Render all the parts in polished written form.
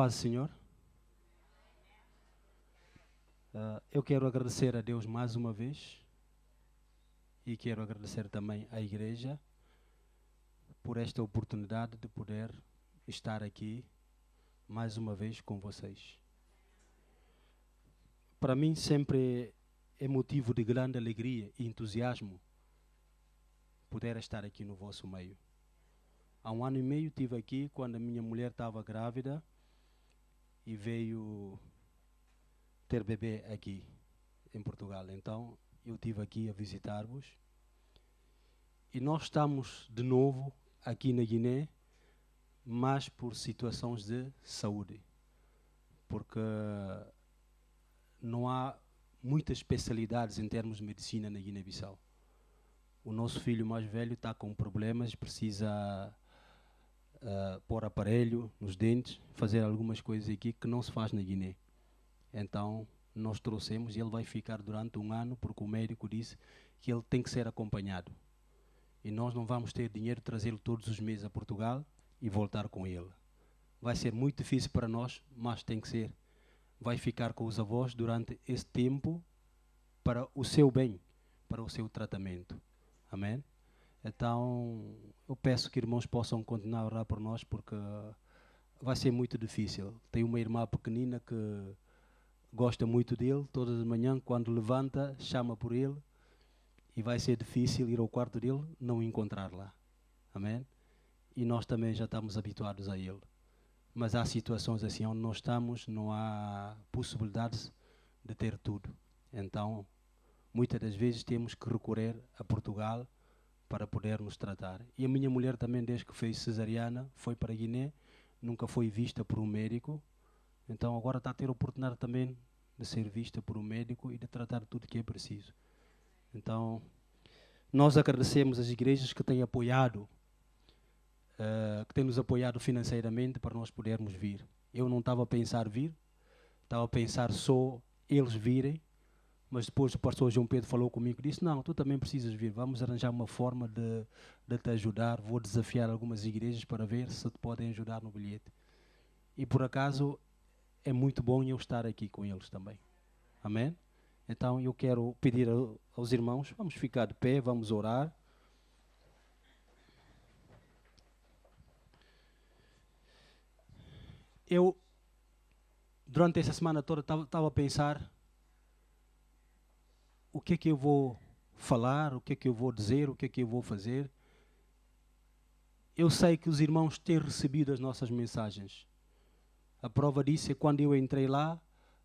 paz do Senhor. Eu quero agradecer a Deus mais uma vez e quero agradecer também à igreja por esta oportunidade de poder estar aqui mais uma vez com vocês. Para mim sempre é motivo de grande alegria e entusiasmo poder estar aqui no vosso meio. Há 1 ano e meio estive aqui quando a minha mulher estava grávida e veio ter bebê aqui em Portugal. Então eu estive aqui a visitar-vos e nós estamos de novo aqui na Guiné, mas por situações de saúde, porque não há muitas especialidades em termos de medicina na Guiné-Bissau. O nosso filho mais velho está com problemas, precisa pôr aparelho nos dentes, fazer algumas coisas aqui que não se faz na Guiné. Então nós trouxemos e ele vai ficar durante 1 ano porque o médico disse que ele tem que ser acompanhado. E nós não vamos ter dinheiro de trazê-lo todos os meses a Portugal e voltar com ele. Vai ser muito difícil para nós, mas tem que ser. Vai ficar com os avós durante esse tempo para o seu bem, para o seu tratamento. Amém? Então, eu peço que irmãos possam continuar a orar por nós porque vai ser muito difícil. Tenho uma irmã pequenina que gosta muito dele, todas as manhãs, quando levanta, chama por ele e vai ser difícil ir ao quarto dele, não o encontrar lá. Amém? E nós também já estamos habituados a ele. Mas há situações assim onde nós estamos, não há possibilidades de ter tudo. Então, muitas das vezes temos que recorrer a Portugal para poder nos tratar. E a minha mulher também, desde que fez cesariana, foi para a Guiné, nunca foi vista por um médico. Então agora está a ter a oportunidade também de ser vista por um médico e de tratar tudo que é preciso. Então, nós agradecemos as igrejas que têm apoiado, que têm nos apoiado financeiramente para nós podermos vir. Eu não estava a pensar vir, estava a pensar só eles virem, mas depois o pastor João Pedro falou comigo e disse, não, tu também precisas vir, vamos arranjar uma forma de te ajudar, vou desafiar algumas igrejas para ver se te podem ajudar no bilhete. E por acaso é muito bom eu estar aqui com eles também. Amém? Então eu quero pedir aos irmãos, vamos ficar de pé, vamos orar. Eu, durante essa semana toda, estava a pensar o que é que eu vou falar, o que é que eu vou dizer, o que é que eu vou fazer. Eu sei que os irmãos têm recebido as nossas mensagens. A prova disso é quando eu entrei lá,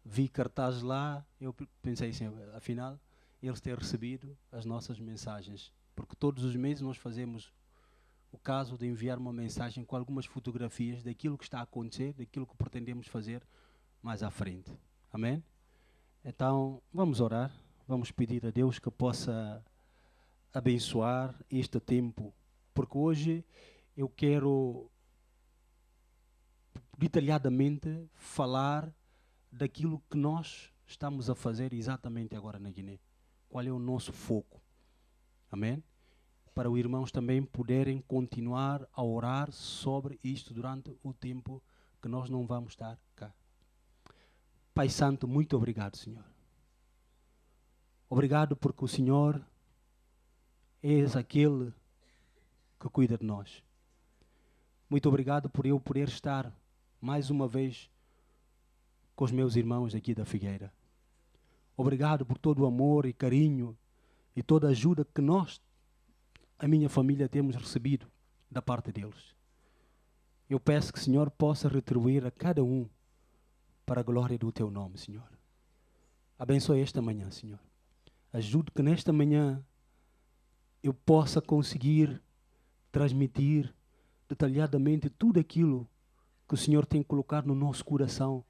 vi cartazes lá, eu pensei assim, afinal, eles têm recebido as nossas mensagens. Porque todos os meses nós fazemos o caso de enviar uma mensagem com algumas fotografias daquilo que está a acontecer, daquilo que pretendemos fazer mais à frente. Amém? Então, vamos orar, vamos pedir a Deus que possa abençoar este tempo, porque hoje eu quero detalhadamente falar daquilo que nós estamos a fazer exatamente agora na Guiné. Qual é o nosso foco? Amém? Para os irmãos também poderem continuar a orar sobre isto durante o tempo que nós não vamos estar cá. Pai Santo, muito obrigado, Senhor. Obrigado porque o Senhor és aquele que cuida de nós. Muito obrigado por eu poder estar mais uma vez com os meus irmãos aqui da Figueira. Obrigado por todo o amor e carinho e toda a ajuda que nós, a minha família, temos recebido da parte deles. Eu peço que o Senhor possa retribuir a cada um para a glória do Teu nome, Senhor. Abençoe esta manhã, Senhor. Ajude que nesta manhã eu possa conseguir transmitir detalhadamente tudo aquilo que o Senhor tem colocado no nosso coração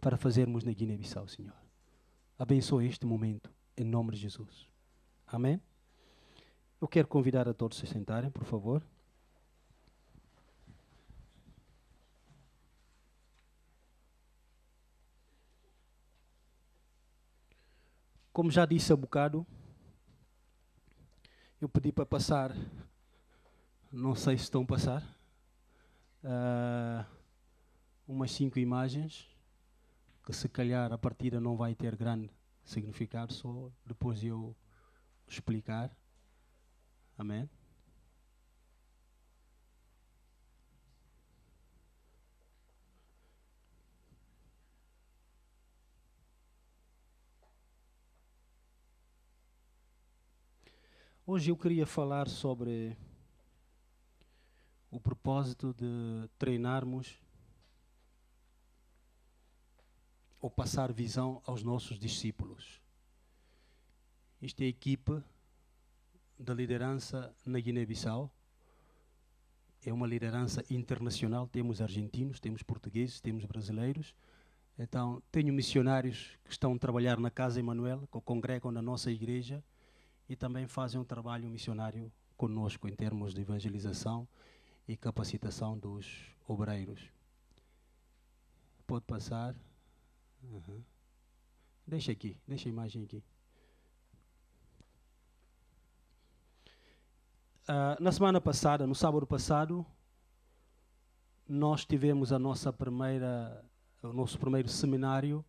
para fazermos na Guiné-Bissau, Senhor. Abençoe este momento, em nome de Jesus. Amém? Eu quero convidar a todos a se sentarem, por favor. Como já disse há bocado, eu pedi para passar, não sei se estão a passar, umas 5 imagens, que se calhar a partida não vai ter grande significado, só depois de eu explicar. Amém? Hoje eu queria falar sobre o propósito de treinarmos ou passar visão aos nossos discípulos. Esta é a equipe da liderança na Guiné-Bissau. É uma liderança internacional. Temos argentinos, temos portugueses, temos brasileiros. Então, tenho missionários que estão a trabalhar na Casa Emanuel, que congregam na nossa igreja e também fazem um trabalho missionário conosco em termos de evangelização e capacitação dos obreiros. Pode passar. Uhum. Deixa a imagem aqui. Na semana passada, no sábado passado, nós tivemos o nosso primeiro seminário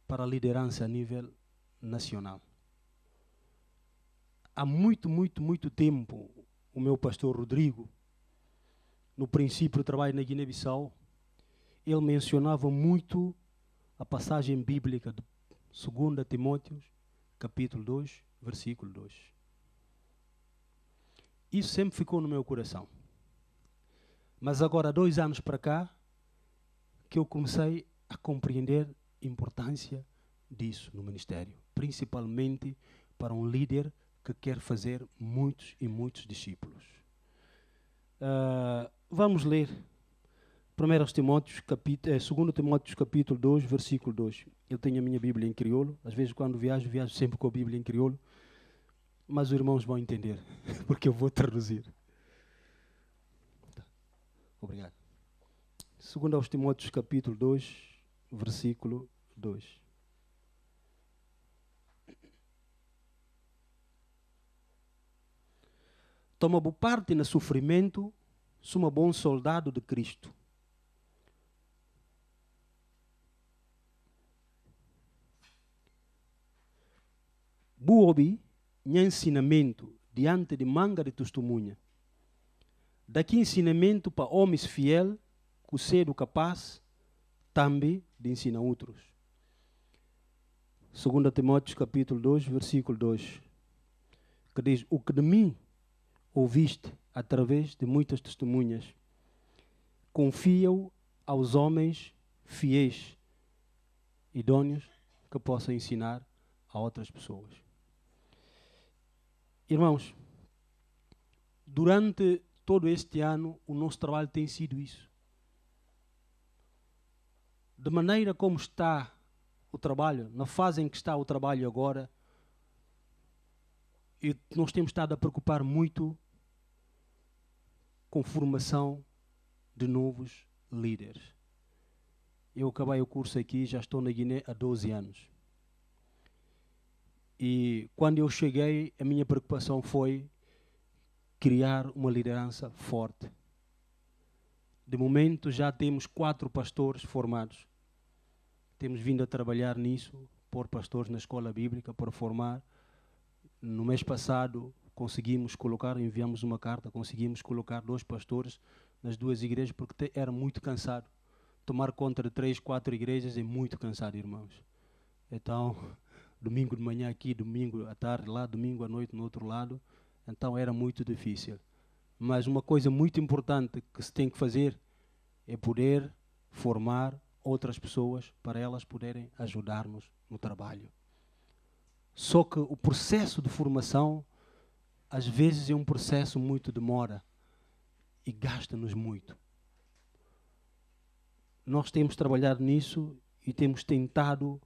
para a liderança a nível nacional. Há muito tempo, o meu pastor Rodrigo, no princípio do trabalho na Guiné-Bissau, ele mencionava muito a passagem bíblica de 2 Timóteo, capítulo 2, versículo 2. Isso sempre ficou no meu coração. Mas agora, 2 anos para cá, que eu comecei a compreender a importância disso no ministério, principalmente para um líder que quer fazer muitos e muitos discípulos. Vamos ler 2 Timóteo, capítulo 2, versículo 2. Eu tenho a minha Bíblia em crioulo. Às vezes, quando viajo sempre com a Bíblia em crioulo. Mas os irmãos vão entender, porque eu vou traduzir. Obrigado. 2 Timóteo, capítulo 2, versículo 2. Toma boa parte no sofrimento, suma bom soldado de Cristo. Buobi, nha ensinamento diante de manga de testemunha. Daqui ensinamento para homens fiel, que cedo capaz, também de ensinar outros. 2 Timóteo capítulo 2, versículo 2, que diz: o que de mim ouviste através de muitas testemunhas, confia-o aos homens fiéis, idôneos, que possam ensinar a outras pessoas. Irmãos, durante todo este ano, o nosso trabalho tem sido isso. De maneira como está o trabalho, na fase em que está o trabalho agora, e nós temos estado a preocupar muito com formação de novos líderes. Eu acabei o curso aqui, já estou na Guiné há 12 anos. E quando eu cheguei, a minha preocupação foi criar uma liderança forte. De momento já temos 4 pastores formados. Temos vindo a trabalhar nisso, pôr pastores na escola bíblica para formar. No mês passado conseguimos colocar, enviamos uma carta, conseguimos colocar 2 pastores nas 2 igrejas, porque era muito cansado. Tomar conta de 3, 4 igrejas é muito cansado, irmãos. Então, domingo de manhã aqui, domingo à tarde lá, domingo à noite no outro lado. Então era muito difícil. Mas uma coisa muito importante que se tem que fazer é poder formar outras pessoas para elas poderem ajudar-nos no trabalho. Só que o processo de formação, às vezes, é um processo muito demora e gasta-nos muito. Nós temos trabalhado nisso e temos tentado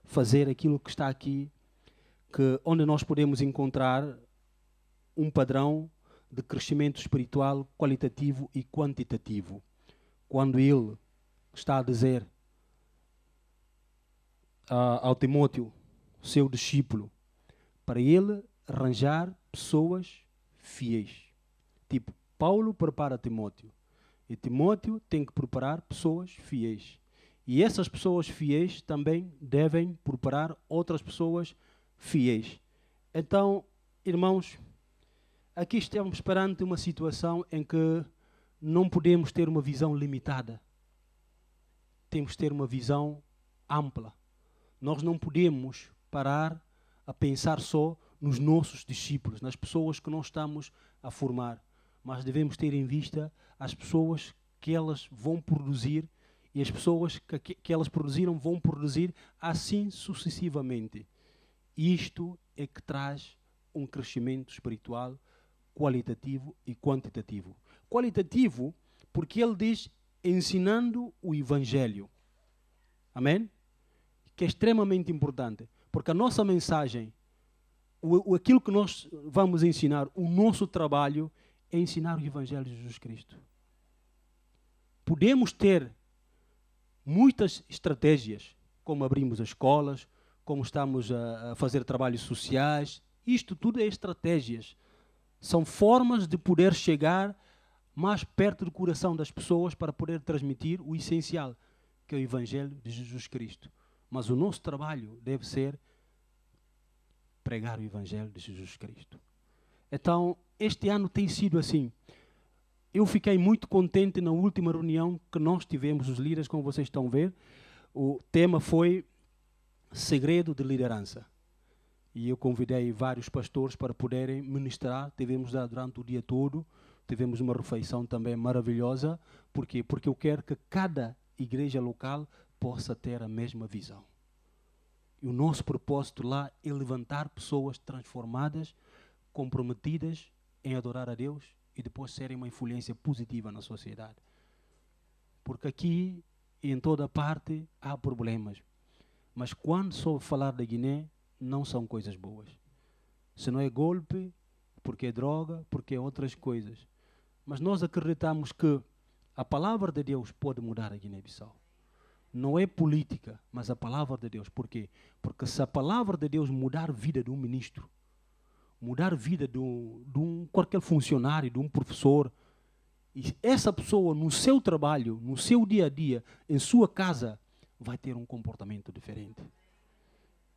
fazer aquilo que está aqui, onde nós podemos encontrar um padrão de crescimento espiritual qualitativo e quantitativo. Quando ele está a dizer ao Timóteo, seu discípulo, para ele arranjar pessoas fiéis. Tipo, Paulo prepara Timóteo. E Timóteo tem que preparar pessoas fiéis. E essas pessoas fiéis também devem preparar outras pessoas fiéis. Então, irmãos, aqui estamos perante uma situação em que não podemos ter uma visão limitada. Temos que ter uma visão ampla. Nós não podemos parar a pensar só nos nossos discípulos, nas pessoas que nós estamos a formar, mas devemos ter em vista as pessoas que elas vão produzir e as pessoas que elas produziram vão produzir assim sucessivamente. Isto é que traz um crescimento espiritual qualitativo e quantitativo. Qualitativo porque ele diz ensinando o Evangelho. Amém? Que é extremamente importante, porque a nossa mensagem, aquilo que nós vamos ensinar, o nosso trabalho é ensinar o Evangelho de Jesus Cristo. Podemos ter muitas estratégias, como abrimos as escolas, como estamos a fazer trabalhos sociais, isto tudo é estratégias. São formas de poder chegar mais perto do coração das pessoas para poder transmitir o essencial, que é o Evangelho de Jesus Cristo. Mas o nosso trabalho deve ser pregar o Evangelho de Jesus Cristo. Então, este ano tem sido assim. Eu fiquei muito contente na última reunião que nós tivemos, os líderes, como vocês estão a ver. O tema foi segredo de liderança. E eu convidei vários pastores para poderem ministrar. Tivemos lá durante o dia todo. Tivemos uma refeição também maravilhosa. Por quê? Porque eu quero que cada igreja local possa ter a mesma visão. E o nosso propósito lá é levantar pessoas transformadas, comprometidas em adorar a Deus e depois serem uma influência positiva na sociedade. Porque aqui e em toda parte há problemas. Mas quando só falar da Guiné, não são coisas boas. Se não é golpe, porque é droga, porque é outras coisas. Mas nós acreditamos que a palavra de Deus pode mudar a Guiné-Bissau. Não é política, mas a palavra de Deus. Por quê? Porque se a palavra de Deus mudar a vida de um ministro, mudar a vida de um qualquer funcionário, de um professor, e essa pessoa no seu trabalho, no seu dia a dia, em sua casa, vai ter um comportamento diferente.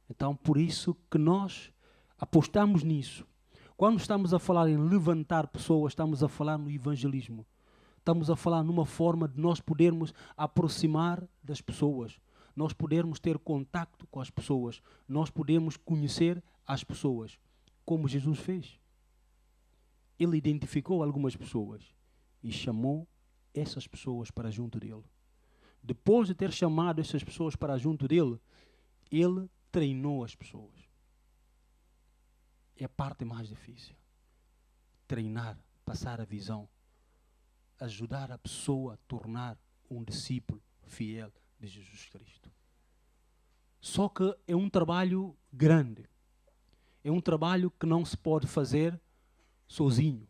Então, por isso que nós apostamos nisso. Quando estamos a falar em levantar pessoas, estamos a falar no evangelismo. Estamos a falar numa forma de nós podermos aproximar das pessoas, nós podermos ter contacto com as pessoas, nós podemos conhecer as pessoas, como Jesus fez. Ele identificou algumas pessoas e chamou essas pessoas para junto dele. Depois de ter chamado essas pessoas para junto dele, ele treinou as pessoas. É a parte mais difícil. Treinar, passar a visão. Ajudar a pessoa a tornar um discípulo fiel de Jesus Cristo. Só que é um trabalho grande. É um trabalho que não se pode fazer sozinho.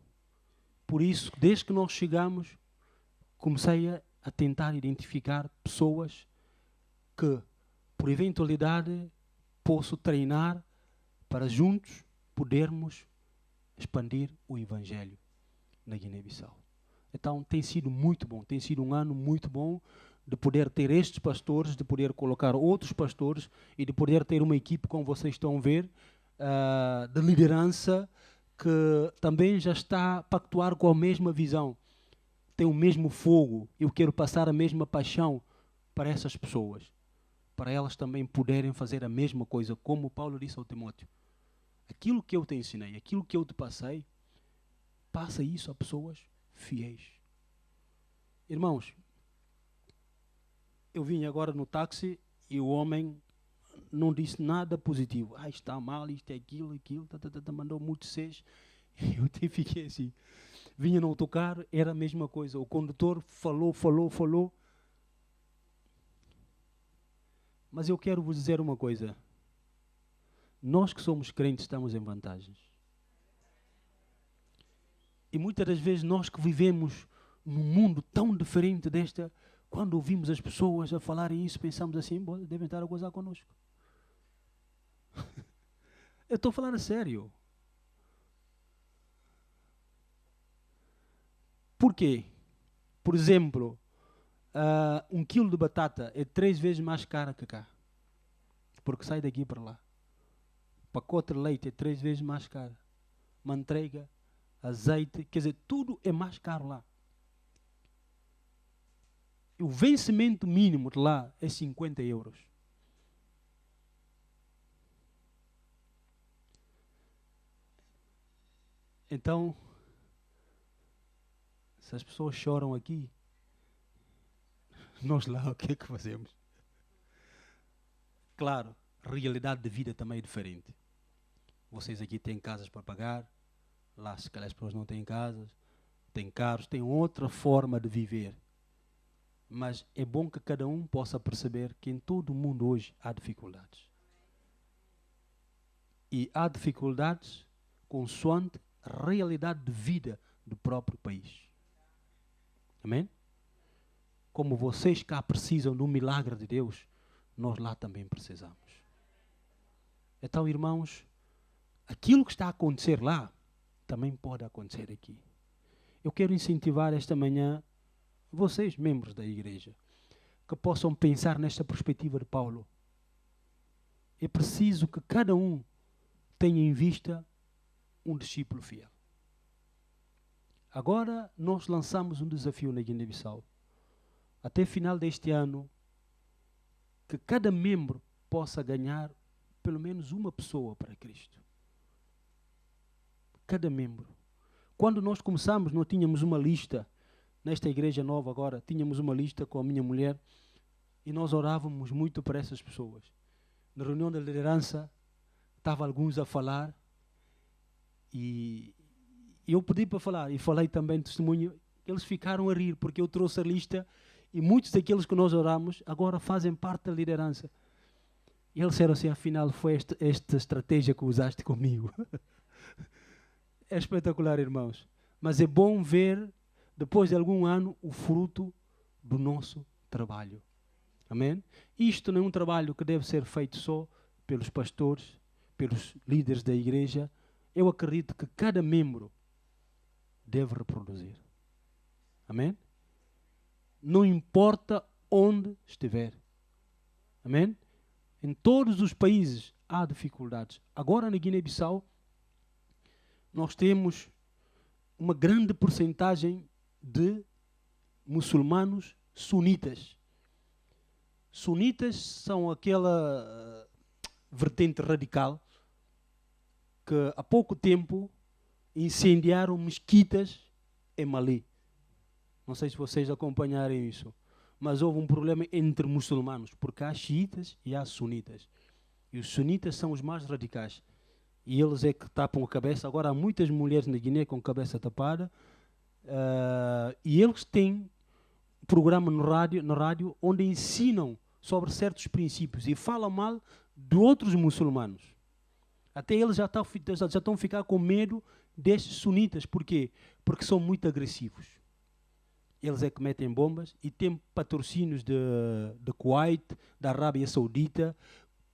Por isso, desde que nós chegamos, comecei a tentar identificar pessoas que, por eventualidade, posso treinar para juntos podermos expandir o Evangelho na Guiné-Bissau. Então tem sido muito bom, tem sido um ano muito bom de poder ter estes pastores, de poder colocar outros pastores e de poder ter uma equipe, como vocês estão a ver, de liderança que também já está a pactuar com a mesma visão, tem o mesmo fogo. Eu quero passar a mesma paixão para essas pessoas, para elas também poderem fazer a mesma coisa, como Paulo disse ao Timóteo. Aquilo que eu te ensinei, aquilo que eu te passei, passa isso a pessoas fiéis. Irmãos, eu vim agora no táxi e o homem não disse nada positivo. Está mal, isto é aquilo, mandou muitos seis. Eu até fiquei assim. Vinha no autocarro, era a mesma coisa. O condutor falou. Mas eu quero vos dizer uma coisa. Nós que somos crentes estamos em vantagens. E muitas das vezes nós que vivemos num mundo tão diferente desta, quando ouvimos as pessoas a falarem isso, pensamos assim, devem estar a gozar connosco. Eu estou a falar a sério. Por quê? Por exemplo, 1 quilo de batata é 3 vezes mais cara que cá. Porque sai daqui para lá. Pacote de leite é 3 vezes mais caro. Manteiga, azeite, quer dizer, tudo é mais caro lá. E o vencimento mínimo de lá é 50 euros. Então, se as pessoas choram aqui, nós lá o que é que fazemos? Claro, a realidade de vida também é diferente. Vocês aqui têm casas para pagar, lá se calhar as pessoas não têm casas, têm carros, têm outra forma de viver. Mas é bom que cada um possa perceber que em todo o mundo hoje há dificuldades. E há dificuldades consoante a realidade de vida do próprio país. Amém? Como vocês cá precisam do milagre de Deus, nós lá também precisamos. Então, irmãos, aquilo que está a acontecer lá, também pode acontecer aqui. Eu quero incentivar esta manhã vocês, membros da igreja, que possam pensar nesta perspectiva de Paulo. É preciso que cada um tenha em vista um discípulo fiel. Agora nós lançamos um desafio na Guiné-Bissau. Até final deste ano, que cada membro possa ganhar pelo menos uma pessoa para Cristo. Cada membro. Quando nós começamos, nós tínhamos uma lista, nesta igreja nova agora, tínhamos uma lista com a minha mulher e nós orávamos muito para essas pessoas. Na reunião da liderança, estavam alguns a falar e eu pedi para falar e falei também testemunho. Eles ficaram a rir porque eu trouxe a lista e muitos daqueles que nós oramos agora fazem parte da liderança. E eles disseram assim, afinal foi esta estratégia que usaste comigo. É espetacular, irmãos. Mas é bom ver, depois de algum ano, o fruto do nosso trabalho. Amém? Isto não é um trabalho que deve ser feito só pelos pastores, pelos líderes da igreja. Eu acredito que cada membro deve reproduzir. Amém? Não importa onde estiver. Amém? Em todos os países há dificuldades. Agora na Guiné-Bissau, nós temos uma grande porcentagem de muçulmanos sunitas. Sunitas são aquela vertente radical que há pouco tempo incendiaram mesquitas em Mali. Não sei se vocês acompanharam isso, mas houve um problema entre muçulmanos, porque há xiitas e há sunitas. E os sunitas são os mais radicais. E eles é que tapam a cabeça. Agora há muitas mulheres na Guiné com a cabeça tapada. E eles têm um programa no rádio onde ensinam sobre certos princípios e falam mal de outros muçulmanos. Até eles já estão a ficar com medo destes sunitas. Por quê? Porque são muito agressivos. Eles é que metem bombas e têm patrocínios de Kuwait, da Arábia Saudita.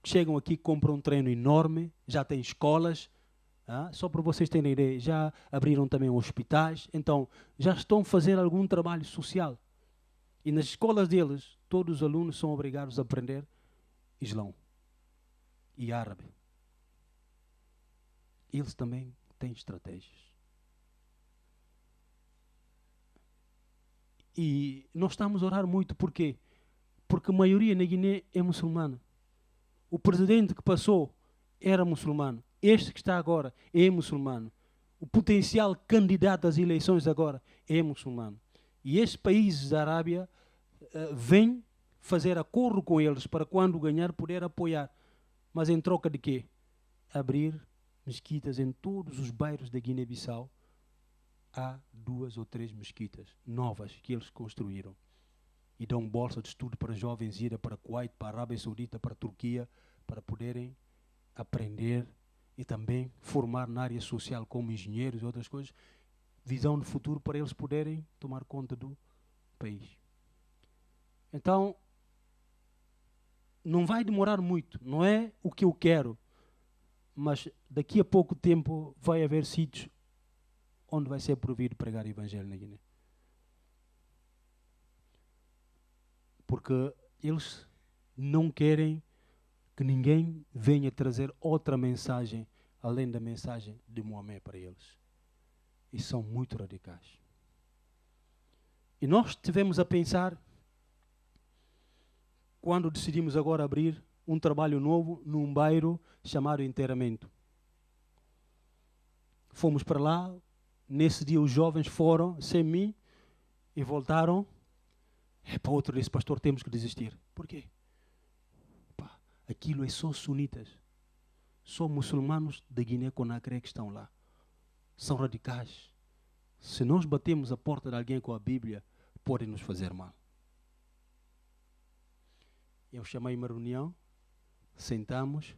Chegam aqui, compram um terreno enorme, já têm escolas. Só para vocês terem ideia, já abriram também hospitais. Então, já estão a fazer algum trabalho social. E nas escolas deles, todos os alunos são obrigados a aprender Islão e árabe. Eles também têm estratégias. E nós estamos a orar muito, por quê? Porque a maioria na Guiné é muçulmana. O presidente que passou era muçulmano. Este que está agora é muçulmano. O potencial candidato às eleições agora é muçulmano. E estes países da Arábia vêm fazer acordo com eles para quando ganhar poder apoiar. Mas em troca de quê? Abrir mesquitas em todos os bairros da Guiné-Bissau. Há 2 ou 3 mesquitas novas que eles construíram. E dão bolsa de estudo para jovens ir para Kuwait, para a Arábia Saudita, para a Turquia, para poderem aprender e também formar na área social como engenheiros e outras coisas, visão de futuro para eles poderem tomar conta do país. Então, não vai demorar muito, não é o que eu quero, mas daqui a pouco tempo vai haver sítios onde vai ser proibido pregar o Evangelho na Guiné. porque eles não querem que ninguém venha trazer outra mensagem além da mensagem de Maomé para eles. E são muito radicais. E nós estivemos a pensar, quando decidimos agora abrir um trabalho novo num bairro chamado Inteiramento. Fomos para lá, nesse dia os jovens foram sem mim e voltaram. Para outro disse, pastor, temos que desistir. Por quê? Aquilo é só sunitas. Só muçulmanos da Guiné-Conakry que estão lá. São radicais. Se nós batemos a porta de alguém com a Bíblia, podem nos fazer mal. Eu chamei uma reunião, sentamos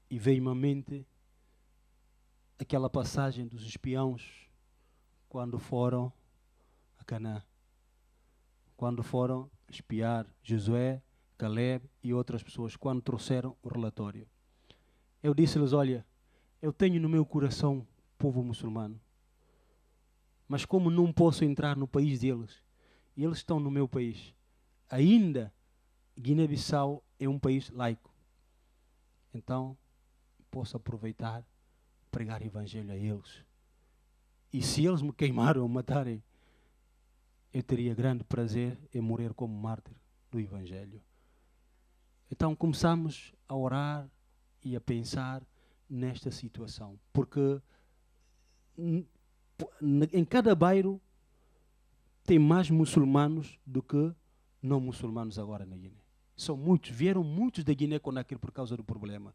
e veio-me à mente aquela passagem dos espiões quando foram a Canaã. Quando foram espiar Josué, Caleb e outras pessoas, quando trouxeram o relatório. Eu disse-lhes, olha, eu tenho no meu coração povo muçulmano, mas como não posso entrar no país deles, e eles estão no meu país, ainda Guiné-Bissau é um país laico. Então, posso aproveitar, pregar o evangelho a eles. E se eles me queimaram ou matarem, eu teria grande prazer em morrer como mártir do evangelho. Então começamos a orar e a pensar nesta situação. Porque em cada bairro tem mais muçulmanos do que não muçulmanos agora na Guiné. São muitos, vieram muitos da Guiné-Conakry por causa do problema.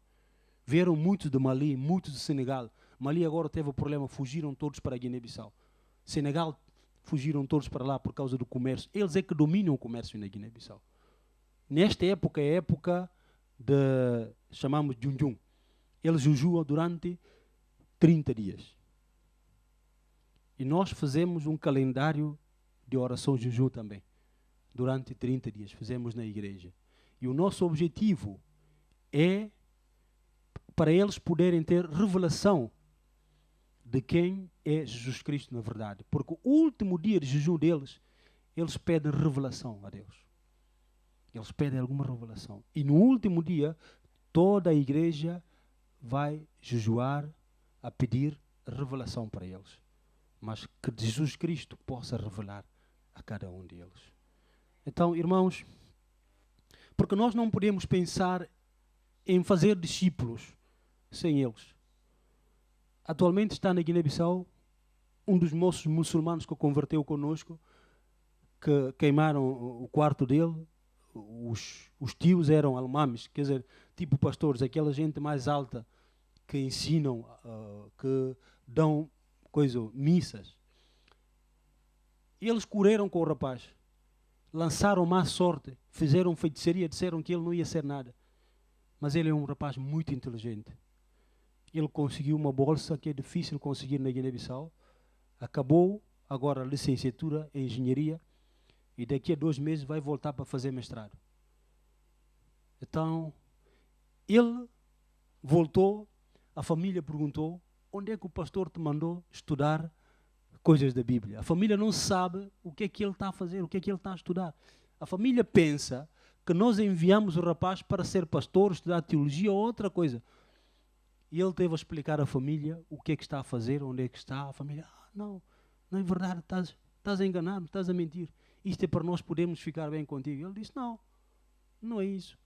Vieram muitos de Mali, muitos de Senegal. Mali agora teve o problema, fugiram todos para a Guiné-Bissau. Senegal, fugiram todos para lá por causa do comércio. Eles é que dominam o comércio na Guiné-Bissau. Nesta época é a época de, chamamos de Junjum. Eles jejuam durante 30 dias. E nós fazemos um calendário de oração jejum também. Durante 30 dias, fizemos na igreja. E o nosso objetivo é para eles poderem ter revelação de quem é Jesus Cristo na verdade. Porque o último dia de jejum deles, eles pedem revelação a Deus. Eles pedem alguma revelação. E no último dia, toda a igreja vai jejuar a pedir revelação para eles. Mas que Jesus Cristo possa revelar a cada um deles. Então, irmãos, porque nós não podemos pensar em fazer discípulos sem eles. Atualmente está na Guiné-Bissau um dos moços muçulmanos que converteu conosco, que queimaram o quarto dele. Os tios eram almames, quer dizer, tipo pastores, aquela gente mais alta que ensinam, que dão missas. E eles correram com o rapaz, lançaram má sorte, fizeram feitiçaria, disseram que ele não ia ser nada. Mas ele é um rapaz muito inteligente. Ele conseguiu uma bolsa que é difícil conseguir na Guiné-Bissau. Acabou agora a licenciatura em engenharia e daqui a 2 meses vai voltar para fazer mestrado. Então, ele voltou, a família perguntou, onde é que o pastor te mandou estudar coisas da Bíblia? A família não sabe o que é que ele está a fazer, o que é que ele está a estudar. A família pensa que nós enviamos o rapaz para ser pastor, estudar teologia ou outra coisa. E ele teve a explicar à família o que é que está a fazer, onde é que está. A família, não é verdade, estás a enganar, estás a mentir. Isto é para nós podermos ficar bem contigo. Ele disse, não é isso.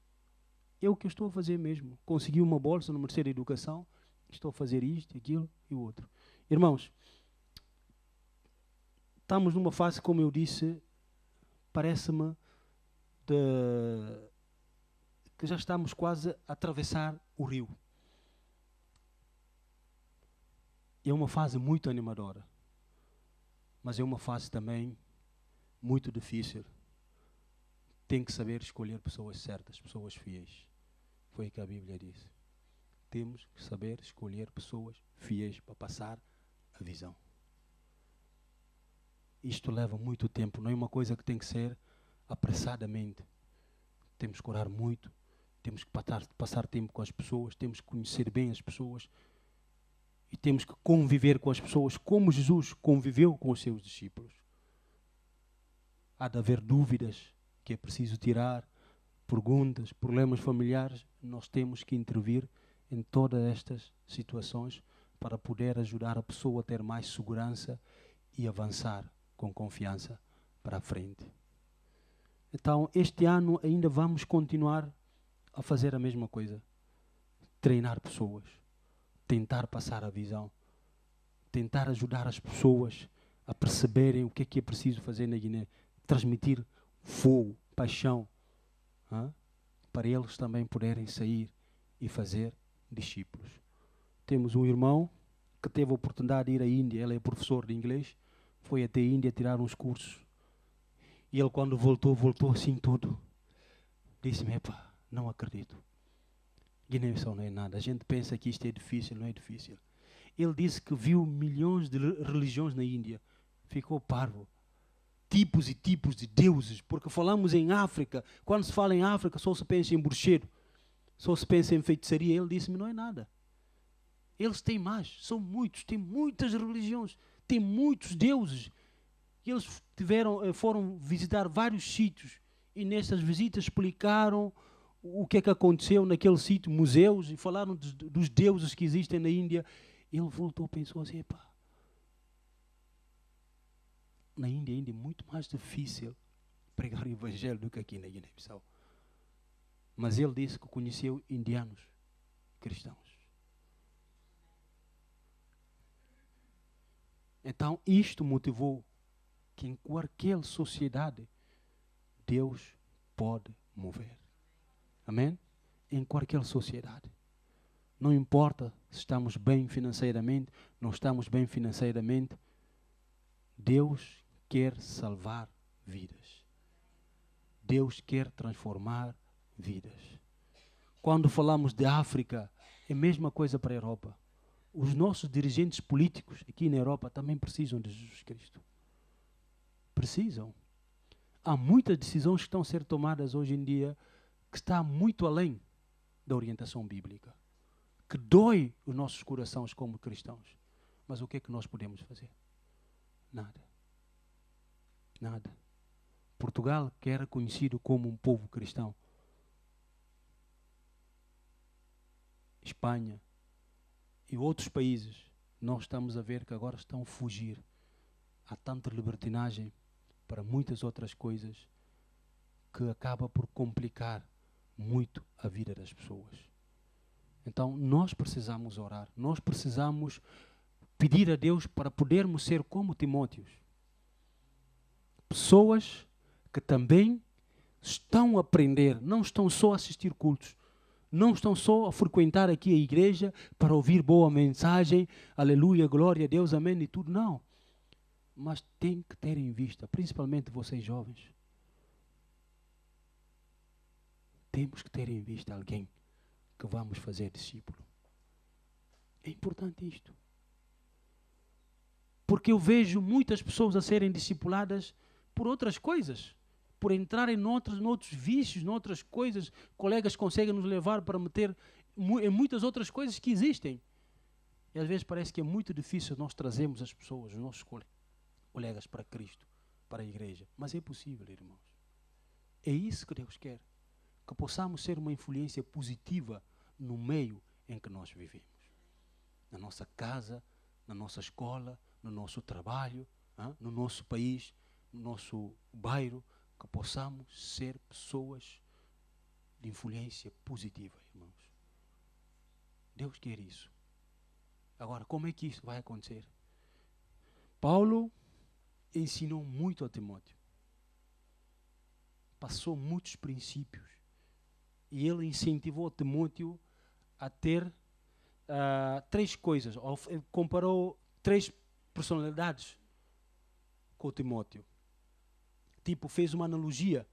É o que eu estou a fazer mesmo. Consegui uma bolsa no Ministério da Educação, estou a fazer isto, aquilo e o outro. Irmãos, estamos numa fase, como eu disse, parece-me que já estamos quase a atravessar o rio. É uma fase muito animadora, mas é uma fase também muito difícil. Tem que saber escolher pessoas certas, pessoas fiéis. Foi o que a Bíblia diz. Temos que saber escolher pessoas fiéis para passar a visão. Isto leva muito tempo, não é uma coisa que tem que ser apressadamente. Temos que orar muito, temos que passar tempo com as pessoas, temos que conhecer bem as pessoas e temos que conviver com as pessoas como Jesus conviveu com os seus discípulos. Há de haver dúvidas, que é preciso tirar, perguntas, problemas familiares, nós temos que intervir em todas estas situações para poder ajudar a pessoa a ter mais segurança e avançar com confiança para a frente. Então, este ano ainda vamos continuar a fazer a mesma coisa. Treinar pessoas, tentar passar a visão, tentar ajudar as pessoas a perceberem o que é preciso fazer na Guiné, transmitir fogo, paixão, para eles também poderem sair e fazer discípulos. Temos um irmão que teve a oportunidade de ir à Índia, ele é professor de inglês, foi até a Índia tirar uns cursos. E ele, quando voltou assim todo. Disse-me, epá, não acredito. Guiné-Bissau não é nada. A gente pensa que isto é difícil, não é difícil. Ele disse que viu milhões de religiões na Índia. Ficou parvo. Tipos e tipos de deuses. Porque falamos em África. Quando se fala em África, só se pensa em bruxeiro. Só se pensa em feitiçaria. Ele disse-me, não é nada. Eles têm mais. São muitos. Têm muitas religiões. Têm muitos deuses. Eles foram visitar vários sítios e nessas visitas explicaram o que é que aconteceu naquele sítio, museus, e falaram dos deuses que existem na Índia. Ele voltou e pensou assim, epá, na Índia ainda é muito mais difícil pregar o evangelho do que aqui na Guiné-Bissau. Mas ele disse que conheceu indianos cristãos. Então isto motivou que em qualquer sociedade Deus pode mover. Amém? Em qualquer sociedade. Não importa se estamos bem financeiramente, não estamos bem financeiramente, Deus quer salvar vidas. Deus quer transformar vidas. Quando falamos de África, é a mesma coisa para a Europa. Os nossos dirigentes políticos aqui na Europa também precisam de Jesus Cristo. Precisam. Há muitas decisões que estão a ser tomadas hoje em dia que está muito além da orientação bíblica, que dói os nossos corações como cristãos. Mas o que é que nós podemos fazer? Nada. Nada. Portugal, que era conhecido como um povo cristão. Espanha e outros países, nós estamos a ver que agora estão a fugir. Há tanta libertinagem para muitas outras coisas que acaba por complicar muito a vida das pessoas. Então, nós precisamos orar, nós precisamos pedir a Deus para podermos ser como Timóteos. Pessoas que também estão a aprender, não estão só a assistir cultos, não estão só a frequentar aqui a igreja para ouvir boa mensagem, aleluia, glória a Deus, amém e tudo, não. Mas tem que ter em vista, principalmente vocês jovens, temos que ter em vista alguém que vamos fazer discípulo. É importante isto. Porque eu vejo muitas pessoas a serem discipuladas por outras coisas, por entrarem noutros vícios, noutras coisas. Colegas conseguem nos levar para meter em muitas outras coisas que existem. E às vezes parece que é muito difícil nós trazermos as pessoas, os nossos colegas para Cristo, para a igreja. Mas é possível, irmãos. É isso que Deus quer. Que possamos ser uma influência positiva no meio em que nós vivemos. Na nossa casa, na nossa escola, no nosso trabalho, no nosso país, no nosso bairro, que possamos ser pessoas de influência positiva, irmãos. Deus quer isso. Agora, como é que isso vai acontecer? Paulo ensinou muito a Timóteo. Passou muitos princípios. E ele incentivou Timóteo a ter três coisas. Comparou três personalidades com Timóteo. Tipo, fez uma analogia.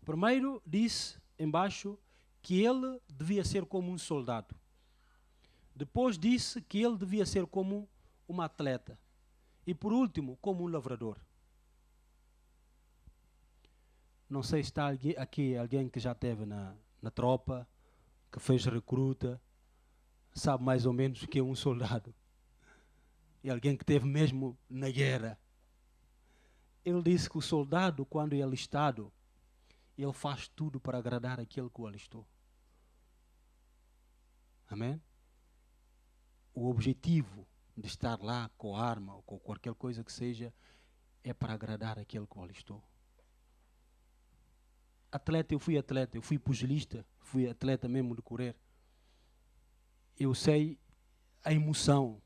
Primeiro, disse embaixo que ele devia ser como um soldado. Depois disse que ele devia ser como um atleta. E por último, como um lavrador. Não sei se está aqui alguém que já esteve na tropa, que fez recruta, sabe mais ou menos o que é um soldado. E alguém que esteve mesmo na guerra. Ele disse que o soldado, quando é alistado, ele faz tudo para agradar aquele que o alistou. Amém? O objetivo de estar lá com a arma ou com qualquer coisa que seja é para agradar aquele que o alistou. Atleta, eu fui pugilista, fui atleta mesmo de correr. Eu sei a emoção,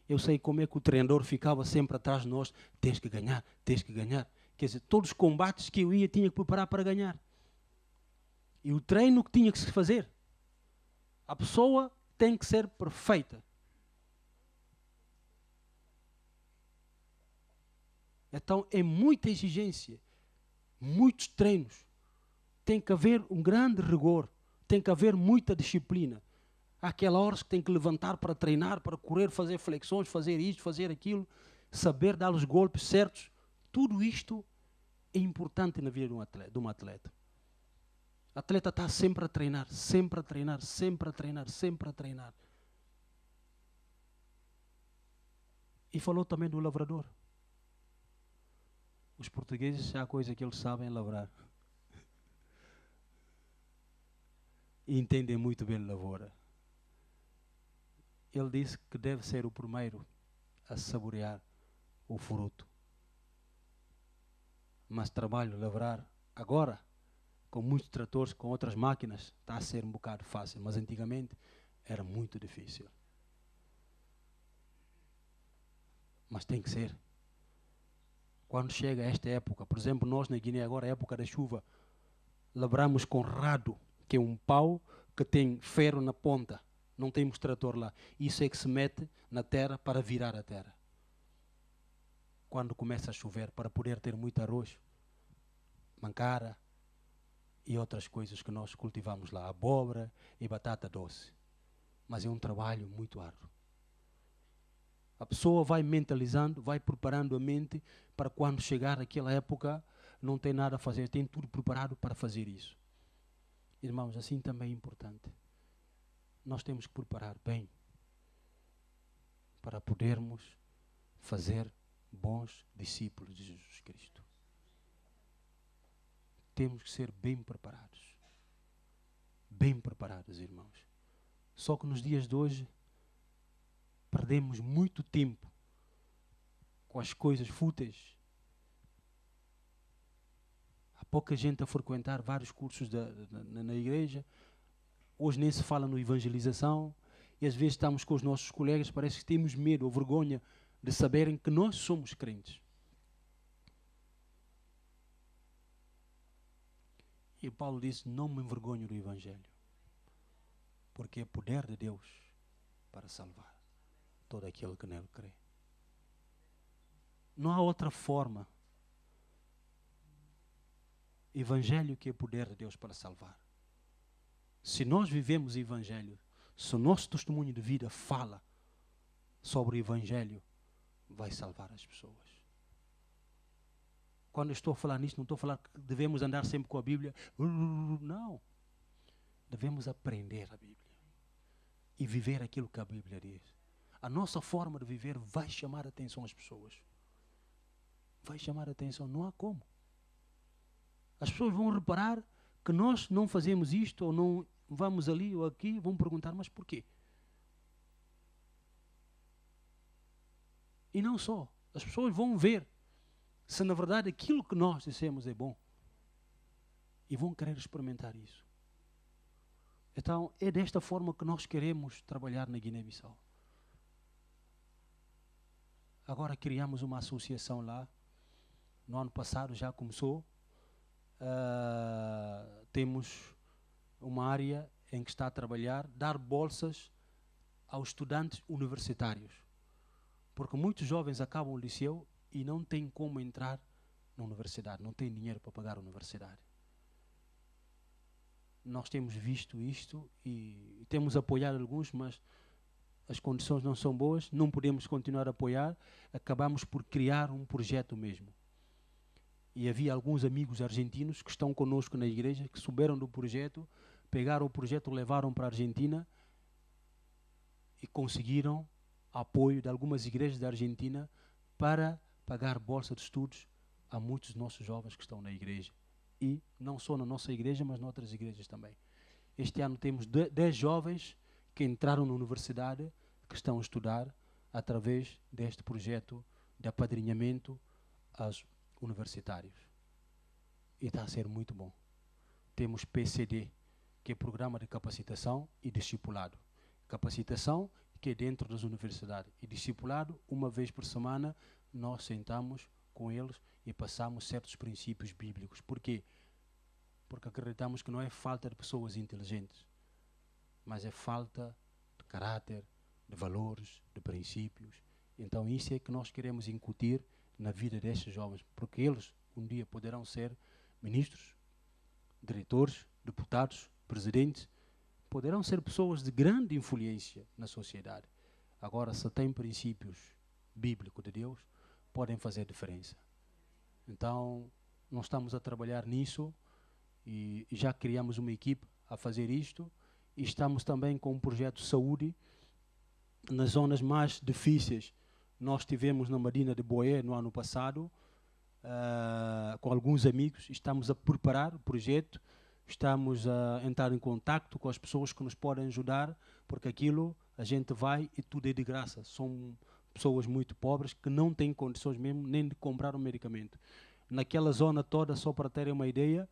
eu sei como é que o treinador ficava sempre atrás de nós, tens que ganhar, tens que ganhar. Quer dizer, todos os combates que eu ia tinha que preparar para ganhar. E o treino que tinha que se fazer. A pessoa tem que ser perfeita. Então é muita exigência, muitos treinos. Tem que haver um grande rigor, tem que haver muita disciplina. Há aquela hora que tem que levantar para treinar, para correr, fazer flexões, fazer isto, fazer aquilo, saber dar os golpes certos. Tudo isto é importante na vida de um atleta. O atleta está sempre a treinar, sempre a treinar, sempre a treinar, sempre a treinar. E falou também do lavrador. Os portugueses, há coisa que eles sabem lavrar. E entendem muito bem lavoura. Ele disse que deve ser o primeiro a saborear o fruto. Mas trabalho, lavrar, agora, com muitos tratores, com outras máquinas, está a ser um bocado fácil. Mas antigamente era muito difícil. Mas tem que ser. Quando chega esta época, por exemplo, nós na Guiné agora, a época da chuva, lavramos com rado, que é um pau que tem ferro na ponta. Não temos trator lá. Isso é que se mete na terra para virar a terra. Quando começa a chover, para poder ter muito arroz, mancara e outras coisas que nós cultivamos lá, abóbora e batata doce. Mas é um trabalho muito árduo. A pessoa vai mentalizando, vai preparando a mente para quando chegar aquela época, não tem nada a fazer, tem tudo preparado para fazer isso. Irmãos, assim também é importante. Nós temos que preparar bem para podermos fazer bons discípulos de Jesus Cristo. Temos que ser bem preparados. Bem preparados, irmãos. Só que nos dias de hoje, perdemos muito tempo com as coisas fúteis. Há pouca gente a frequentar vários cursos na igreja. Hoje nem se fala no evangelização. E às vezes estamos com os nossos colegas, parece que temos medo ou vergonha de saberem que nós somos crentes. E Paulo disse, não me envergonho do Evangelho. Porque é poder de Deus para salvar todo aquele que nele crê. Não há outra forma. Evangelho que é poder de Deus para salvar. Se nós vivemos o Evangelho, se o nosso testemunho de vida fala sobre o Evangelho, vai salvar as pessoas. Quando eu estou a falar nisto, não estou a falar que devemos andar sempre com a Bíblia. Não. Devemos aprender a Bíblia e viver aquilo que a Bíblia diz. A nossa forma de viver vai chamar a atenção às pessoas. Vai chamar a atenção, não há como. As pessoas vão reparar que nós não fazemos isto, ou não vamos ali ou aqui, vão perguntar, mas porquê? E não só, as pessoas vão ver se na verdade aquilo que nós dissemos é bom. E vão querer experimentar isso. Então, é desta forma que nós queremos trabalhar na Guiné-Bissau. Agora criamos uma associação lá. No ano passado já começou. Temos uma área em que está a trabalhar, dar bolsas aos estudantes universitários. Porque muitos jovens acabam o liceu e não têm como entrar na universidade, não têm dinheiro para pagar a universidade. Nós temos visto isto e temos apoiado alguns, mas as condições não são boas, não podemos continuar a apoiar, acabamos por criar um projeto mesmo. E havia alguns amigos argentinos que estão conosco na igreja, que souberam do projeto, pegaram o projeto, levaram para a Argentina e conseguiram apoio de algumas igrejas da Argentina para pagar bolsa de estudos a muitos dos nossos jovens que estão na igreja e não só na nossa igreja, mas noutras igrejas também. Este ano temos 10 jovens que entraram na universidade, que estão a estudar através deste projeto de apadrinhamento aos universitários. E está a ser muito bom. Temos PCD, que é Programa de Capacitação e Discipulado. Capacitação, que é dentro das universidades. E discipulado, uma vez por semana, nós sentamos com eles e passamos certos princípios bíblicos. Por quê? Porque acreditamos que não é falta de pessoas inteligentes, mas é falta de caráter, de valores, de princípios. Então isso é que nós queremos incutir na vida destes jovens, porque eles um dia poderão ser ministros, diretores, deputados, presidentes, poderão ser pessoas de grande influência na sociedade. Agora, se têm princípios bíblicos de Deus, podem fazer diferença. Então, nós estamos a trabalhar nisso e já criamos uma equipe a fazer isto e estamos também com um projeto de saúde nas zonas mais difíceis. Nós estivemos na Medina de Boé no ano passado, com alguns amigos, estamos a preparar o projeto, estamos a entrar em contacto com as pessoas que nos podem ajudar, porque aquilo a gente vai e tudo é de graça. São pessoas muito pobres que não têm condições mesmo nem de comprar um medicamento. Naquela zona toda, só para terem uma ideia,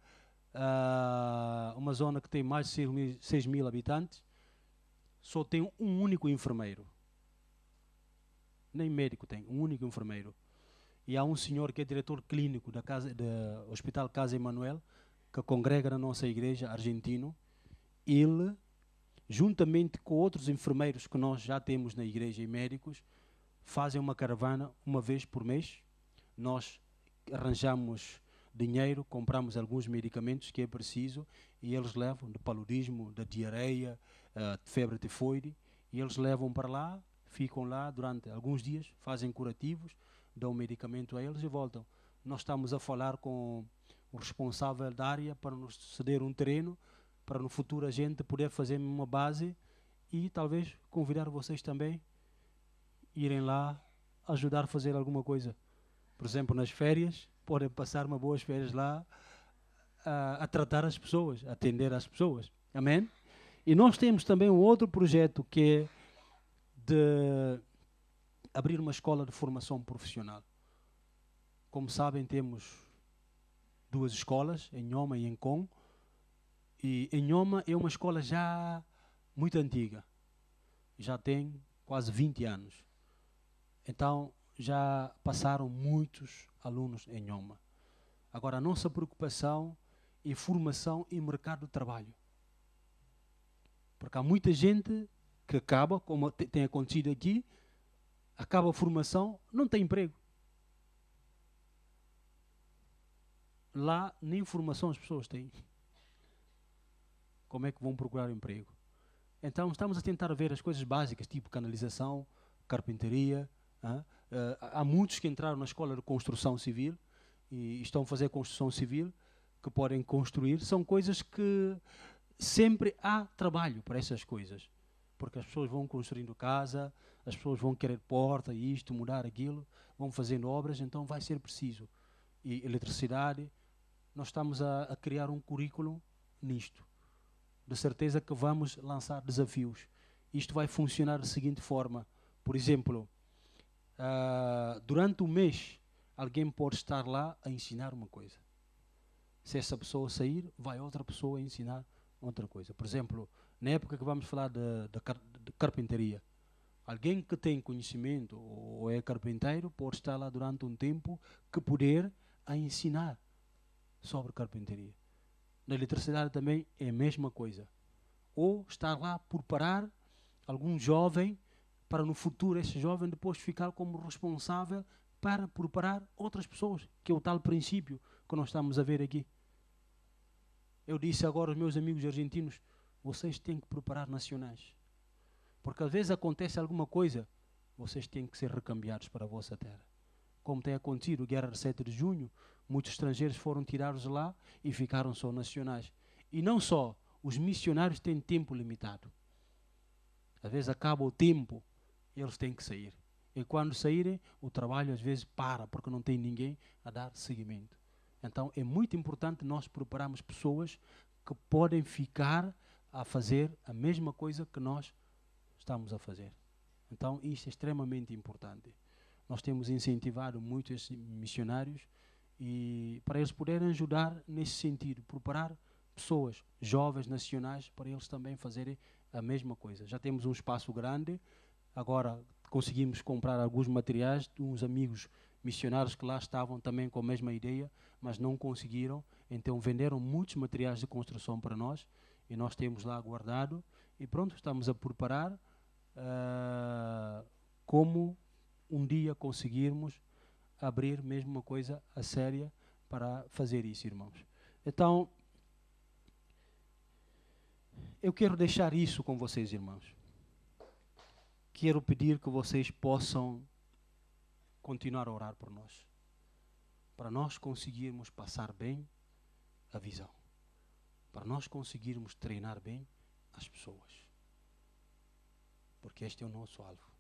uma zona que tem mais de 6 mil habitantes, só tem um único enfermeiro. Nem médico tem, um único enfermeiro. E há um senhor que é diretor clínico do Hospital Casa Emanuel, que congrega na nossa igreja, argentino. Ele, juntamente com outros enfermeiros que nós já temos na igreja e médicos, fazem uma caravana uma vez por mês. Nós arranjamos dinheiro, compramos alguns medicamentos que é preciso e eles levam de paludismo, de diarreia, de febre tifoide, e eles levam para lá, ficam lá durante alguns dias, fazem curativos, dão medicamento a eles e voltam. Nós estamos a falar com o responsável da área para nos ceder um terreno, para no futuro a gente poder fazer uma base e talvez convidar vocês também irem lá ajudar a fazer alguma coisa. Por exemplo, nas férias, podem passar umas boas férias lá a tratar as pessoas, a atender as pessoas. Amém? E nós temos também um outro projeto que é de abrir uma escola de formação profissional. Como sabem, temos 2 escolas, em Nhoma e em Com. E em Nhoma é uma escola já muito antiga. Já tem quase 20 anos. Então, já passaram muitos alunos em Nhoma. Agora, a nossa preocupação é formação e mercado de trabalho. Porque há muita gente que acaba, como tem acontecido aqui, acaba a formação, não tem emprego. Lá nem formação as pessoas têm. Como é que vão procurar emprego? Então estamos a tentar ver as coisas básicas, tipo canalização, carpintaria. Há muitos que entraram na escola de construção civil e estão a fazer construção civil, que podem construir. São coisas que sempre há trabalho para essas coisas. Porque as pessoas vão construindo casa, as pessoas vão querer porta, isto, mudar aquilo, vão fazendo obras, então vai ser preciso. E eletricidade, nós estamos a criar um currículo nisto. De certeza que vamos lançar desafios. Isto vai funcionar da seguinte forma. Por exemplo, durante o mês, alguém pode estar lá a ensinar uma coisa. Se essa pessoa sair, vai outra pessoa a ensinar outra coisa. Por exemplo, na época que vamos falar de carpintaria, alguém que tem conhecimento ou é carpinteiro pode estar lá durante um tempo que poder a ensinar sobre carpintaria. Na eletricidade também é a mesma coisa. Ou estar lá por preparar algum jovem para no futuro esse jovem depois ficar como responsável para preparar outras pessoas, que é o tal princípio que nós estamos a ver aqui. Eu disse agora aos meus amigos argentinos, vocês têm que preparar nacionais. Porque às vezes acontece alguma coisa, vocês têm que ser recambiados para a vossa terra. Como tem acontecido, a guerra de 7 de junho, muitos estrangeiros foram tirados lá e ficaram só nacionais. E não só, os missionários têm tempo limitado. Às vezes acaba o tempo, eles têm que sair. E quando saírem, o trabalho às vezes para, porque não tem ninguém a dar seguimento. Então é muito importante nós prepararmos pessoas que podem ficar a fazer a mesma coisa que nós estamos a fazer. Então isto é extremamente importante. Nós temos incentivado muito esses missionários e para eles poderem ajudar nesse sentido, preparar pessoas jovens nacionais para eles também fazerem a mesma coisa. Já temos um espaço grande, agora conseguimos comprar alguns materiais de uns amigos missionários que lá estavam também com a mesma ideia, mas não conseguiram, então venderam muitos materiais de construção para nós e nós temos lá guardado e pronto, estamos a preparar como um dia conseguirmos abrir mesmo uma coisa a séria para fazer isso, irmãos. Então, eu quero deixar isso com vocês, irmãos. Quero pedir que vocês possam continuar a orar por nós, para nós conseguirmos passar bem a visão, para nós conseguirmos treinar bem as pessoas, porque este é o nosso alvo.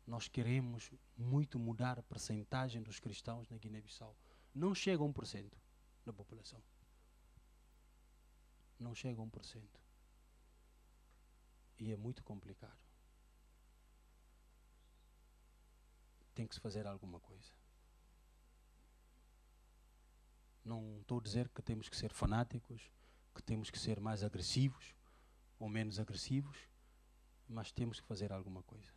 Nós queremos muito mudar a percentagem dos cristãos na Guiné-Bissau. Não chega a 1% da população. Não chega a 1%. E é muito complicado. Tem que se fazer alguma coisa. Não estou a dizer que temos que ser fanáticos, que temos que ser mais agressivos ou menos agressivos, mas temos que fazer alguma coisa.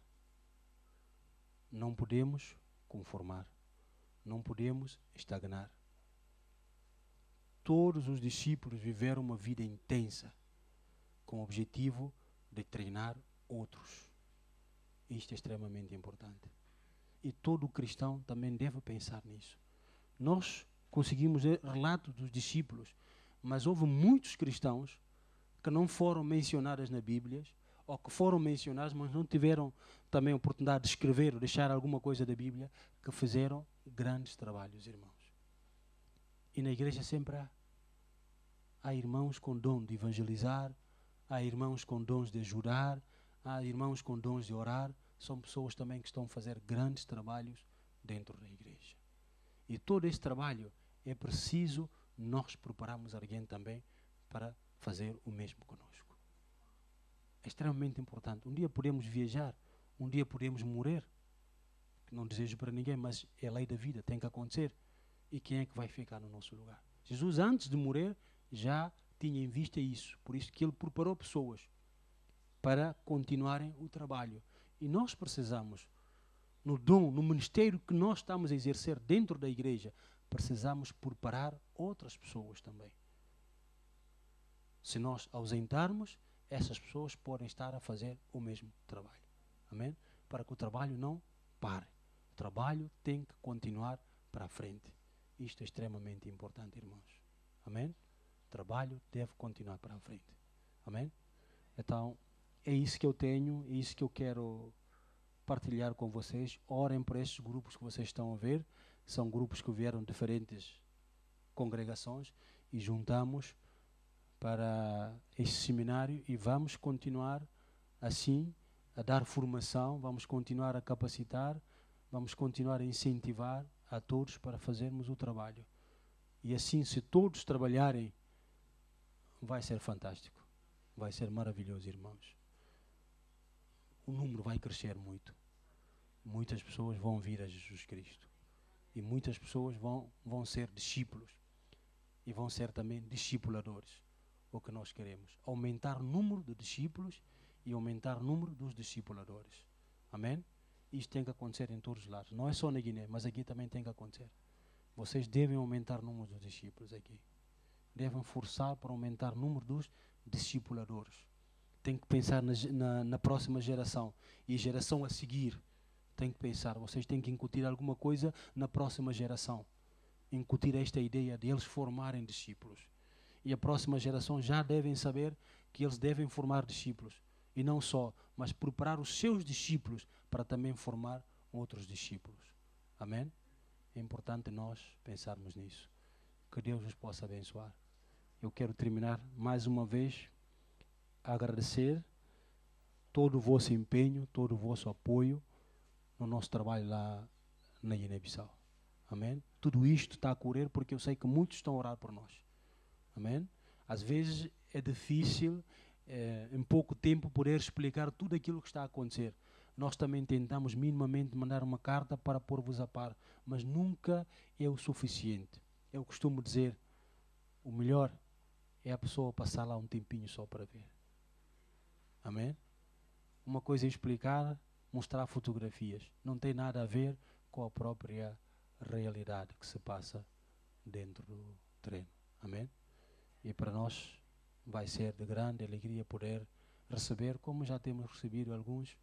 Não podemos conformar, não podemos estagnar. Todos os discípulos viveram uma vida intensa, com o objetivo de treinar outros. Isto é extremamente importante. E todo cristão também deve pensar nisso. Nós conseguimos ver relatos dos discípulos, mas houve muitos cristãos que não foram mencionados na Bíblia, ou que foram mencionados, mas não tiveram também a oportunidade de escrever ou deixar alguma coisa da Bíblia, que fizeram grandes trabalhos, irmãos. E na igreja sempre há. Há irmãos com dom de evangelizar, há irmãos com dons de ajudar, há irmãos com dons de orar. São pessoas também que estão a fazer grandes trabalhos dentro da igreja. E todo esse trabalho é preciso nós prepararmos alguém também para fazer o mesmo conosco. É extremamente importante. Um dia podemos viajar, um dia podemos morrer. Não desejo para ninguém, mas é a lei da vida, tem que acontecer. E quem é que vai ficar no nosso lugar? Jesus, antes de morrer, já tinha em vista isso. Por isso que ele preparou pessoas para continuarem o trabalho. E nós precisamos, no dom, no ministério que nós estamos a exercer dentro da igreja, precisamos preparar outras pessoas também. Se nós ausentarmos, essas pessoas podem estar a fazer o mesmo trabalho. Amém? Para que o trabalho não pare. O trabalho tem que continuar para a frente. Isto é extremamente importante, irmãos. Amém? O trabalho deve continuar para a frente. Amém? Então, é isso que eu tenho, é isso que eu quero partilhar com vocês. Orem por estes grupos que vocês estão a ver. São grupos que vieram de diferentes congregações e juntamos para este seminário e vamos continuar assim a dar formação, vamos continuar a capacitar, vamos continuar a incentivar a todos para fazermos o trabalho. E assim, se todos trabalharem, vai ser fantástico, vai ser maravilhoso, irmãos. O número vai crescer muito. Muitas pessoas vão vir a Jesus Cristo. E muitas pessoas vão ser discípulos. E vão ser também discipuladores. O que nós queremos. Aumentar o número de discípulos e aumentar o número dos discipuladores. Amém? Isto tem que acontecer em todos os lados. Não é só na Guiné, mas aqui também tem que acontecer. Vocês devem aumentar o número dos discípulos aqui. Devem forçar para aumentar o número dos discipuladores. Tem que pensar na próxima geração. E a geração a seguir. Tem que pensar. Vocês têm que incutir alguma coisa na próxima geração. Incutir esta ideia de eles formarem discípulos. E a próxima geração já devem saber que eles devem formar discípulos. E não só, mas preparar os seus discípulos para também formar outros discípulos. Amém? É importante nós pensarmos nisso. Que Deus nos possa abençoar. Eu quero terminar mais uma vez a agradecer todo o vosso empenho, todo o vosso apoio no nosso trabalho lá na Guiné-Bissau. Amém? tudo isto está a correr porque eu sei que muitos estão a orar por nós. Amém? Às vezes é difícil, em pouco tempo, poder explicar tudo aquilo que está a acontecer. Nós também tentamos minimamente mandar uma carta para pôr-vos a par, mas nunca é o suficiente. Eu costumo dizer, o melhor é a pessoa passar lá um tempinho só para ver. Amém? Uma coisa é explicar, mostrar fotografias. Não tem nada a ver com a própria realidade que se passa dentro do treino. Amém? E para nós vai ser de grande alegria poder receber, como já temos recebido alguns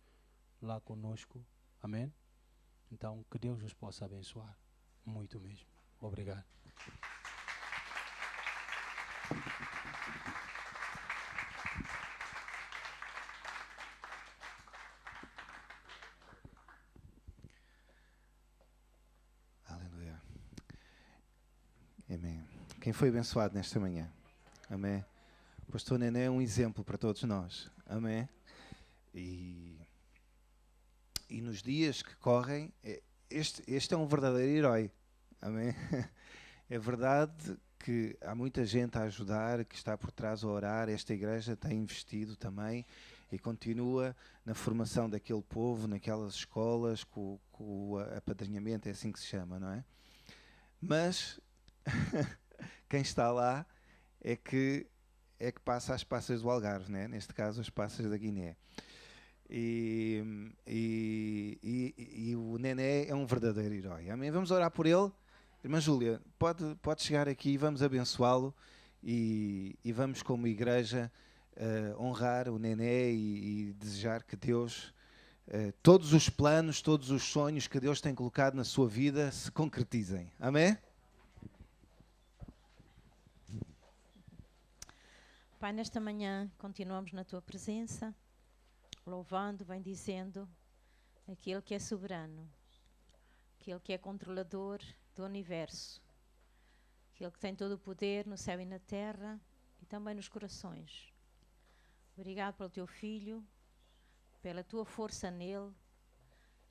lá conosco. Amém? Então, que Deus os possa abençoar. Muito mesmo. Obrigado. Aleluia. Amém. Quem foi abençoado nesta manhã? Amém. O pastor Nené é um exemplo para todos nós. Amém. E nos dias que correm, este é um verdadeiro herói. Amém. É verdade que há muita gente a ajudar, que está por trás a orar. Esta igreja tem investido também e continua na formação daquele povo, naquelas escolas, com o apadrinhamento, é assim que se chama, não é? Mas quem está lá é que passa as passas do Algarve, né? Neste caso as passas da Guiné. E o Nené é um verdadeiro herói. Amém? Vamos orar por ele. Irmã Júlia, pode chegar aqui, vamos abençoá-lo e vamos como igreja honrar o Nené e desejar que Deus, todos os planos, todos os sonhos que Deus tem colocado na sua vida se concretizem. Amém? Pai, nesta manhã continuamos na Tua presença, louvando, bendizendo aquele que é soberano, aquele que é controlador do universo, aquele que tem todo o poder no céu e na terra e também nos corações. Obrigado pelo Teu Filho, pela Tua força nele,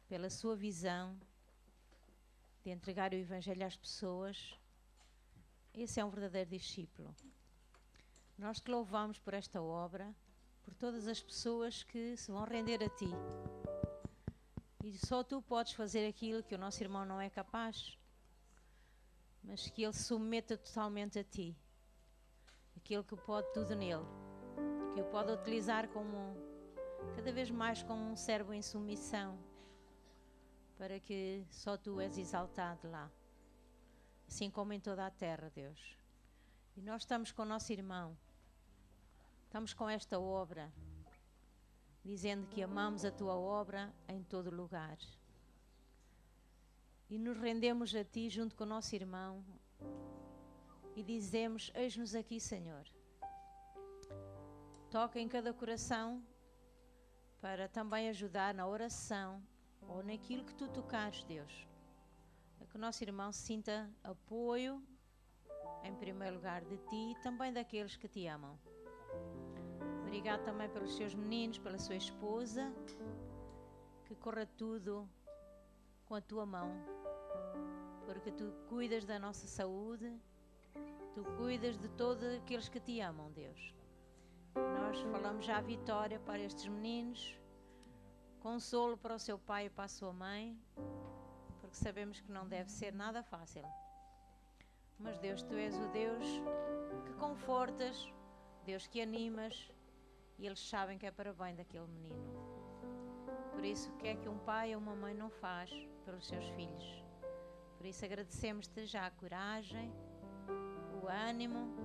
pela sua visão de entregar o Evangelho às pessoas. Esse é um verdadeiro discípulo. Nós te louvamos por esta obra, por todas as pessoas que se vão render a Ti. E só Tu podes fazer aquilo que o nosso irmão não é capaz, mas que ele se submeta totalmente a Ti. Aquilo que pode tudo nele, que o pode utilizar cada vez mais como um servo em submissão, para que só Tu és exaltado lá, assim como em toda a terra, Deus. E nós estamos com o nosso irmão, estamos com esta obra, dizendo que amamos a Tua obra em todo lugar. E nos rendemos a Ti junto com o nosso irmão e dizemos, eis-nos aqui, Senhor. Toca em cada coração para também ajudar na oração ou naquilo que Tu tocares, Deus. É que o nosso irmão sinta apoio, em primeiro lugar, de Ti e também daqueles que Te amam. Obrigado também pelos seus meninos, pela sua esposa, que corra tudo com a Tua mão, porque Tu cuidas da nossa saúde, Tu cuidas de todos aqueles que Te amam, Deus. Nós falamos já a vitória para estes meninos, consolo para o seu pai e para a sua mãe, porque sabemos que não deve ser nada fácil. Mas Deus, Tu és o Deus que confortas, Deus que animas, e eles sabem que é para o bem daquele menino. Por isso, o que é que um pai ou uma mãe não faz pelos seus filhos? Por isso agradecemos-te já a coragem, o ânimo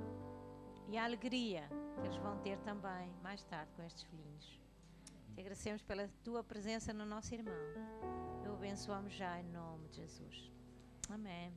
e a alegria que eles vão ter também mais tarde com estes filhinhos. Te agradecemos pela Tua presença no nosso irmão. Eu abençoamos já em nome de Jesus. Amém.